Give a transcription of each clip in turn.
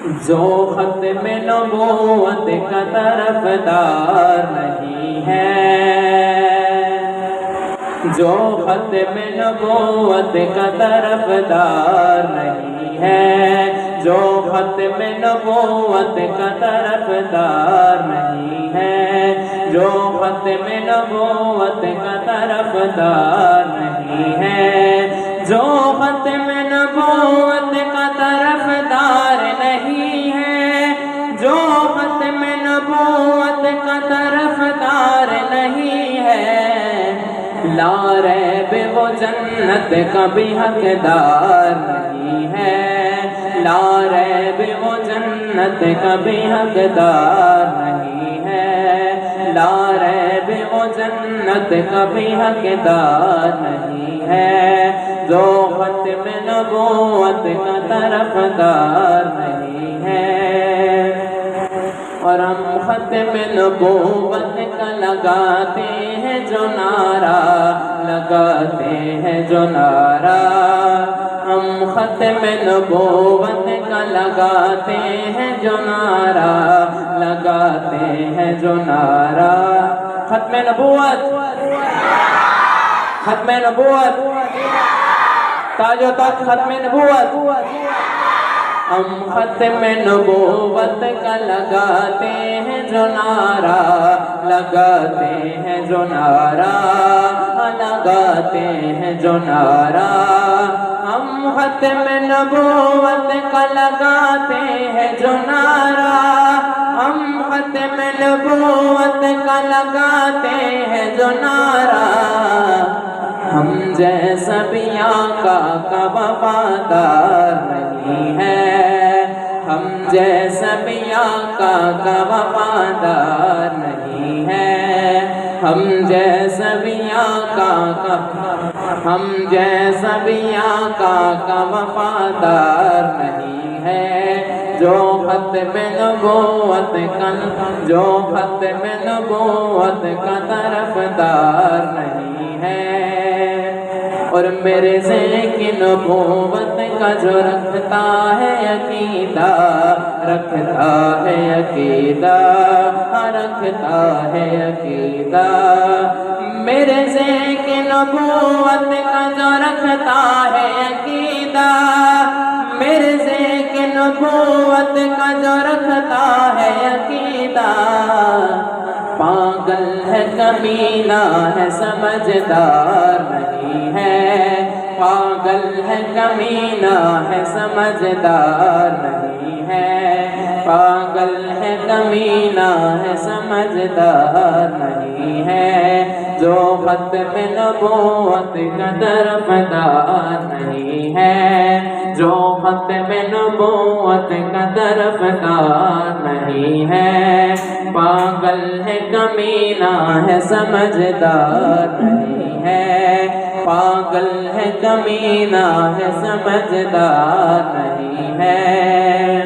جو ختم نبوت کا طرفدار نہیں ہے، جو ختم نبوت کا طرفدار نہیں ہے، جو ختم نبوت کا طرفدار نہیں ہے، جو ختم نبوت کا طرفدار نہیں ہے، جو ختم نبوت کا طرفدار نہیں ہے، جو ختم نبوت کا طرفدار نہیں ہے، لا ریب وہ جنت کا بھی حقدار نہیں ہے، لا ریب وہ جنت کا بھی حقدار نہیں ہے، لا ریب وہ جنت کا بھی حقدار نہیں ہے، جو ختم نبوت کا طرفدار نہیں ہے۔ اور ہم ختم نبوت کا لگاتے ہیں جو نعرہ، لگاتے ہیں جو نعرہ، ہم ختم نبوت کا لگاتے ہیں جو نعرہ، لگاتے ہیں جو نعرہ۔ ختم نبوت، ختم نبوت، تاج و تخت ختم نبوت، ہم ختم نبوت کا لگاتے ہیں جو نعرہ، لگاتے ہیں جو نعرہ، لگاتے ہیں جو نعرہ، ہم ختم نبوت کا لگاتے ہیں جو نعرہ، ہم ختم نبوت کا لگاتے ہیں جو نعرہ، ہم جیسا بھی آقا کا وفادار نہیں ہے، ہم جیسا بھی آقا کا وفادار نہیں ہے، ہم جیسا بھی آقا کا، ہم جیسا بھی آقا کا وفادار نہیں ہے، جو ختم نبوت کا، جو ختم نبوت کا طرفدار نہیں ہے۔ اور میرے ذیل نبوت کا جو رکھتا ہے عقیدہ، رکھتا ہے عقیدہ، رکھتا ہے عقیدہ، میرے ذیل نبوت کا جو رکھتا ہے عقیدہ، میرے ذیل نبوت کا جو رکھتا ہے عقیدہ، پاگل ہے کمینہ ہے سمجھدار نہیں ہے، پاگل ہے کمینہ ہے سمجھدار نہیں ہے، پاگل ہے کمینہ ہے سمجھدار نہیں ہے، جو ختم نبوت کا طرفدار نہیں ہے، جو ختم نبوت کا طرفدار نہیں ہے، پاگل ہے کمینہ ہے سمجھدار نہیں ہے، پاگل ہے کمینہ ہے سمجھدار نہیں ہے۔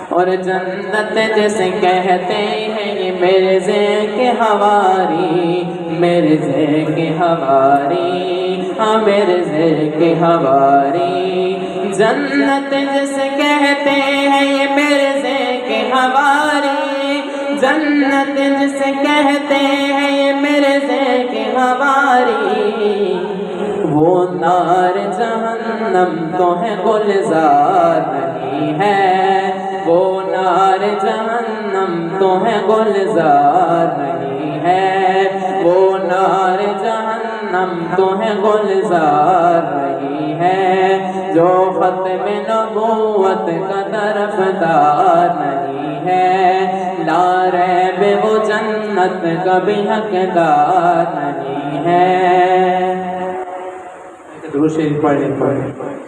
اور جنت جیسے کہتے ہیں یہ میرے ذیل کے حواری، میرے ذیل کے حواری، ہاں میرے ذیل کے حواری، جنت جیسے کہتے ہیں یہ میرے ذیل کے حواری، جنت جسے کہتے ہیں یہ میرے ذیل کے حواری، وہ نار جہنم تو ہے گلزار نہیں ہے، وہ نار جہنم تو ہے گلزار نہیں ہے، وہ نار جہنم تو ہے گلزار نہیں ہے، جو ختم نبوت کا طرفدار نہیں ہے، لا ریب وہ جنت کا بھی حقدار نہیں ہے۔ درود شریف پڑھ لیں۔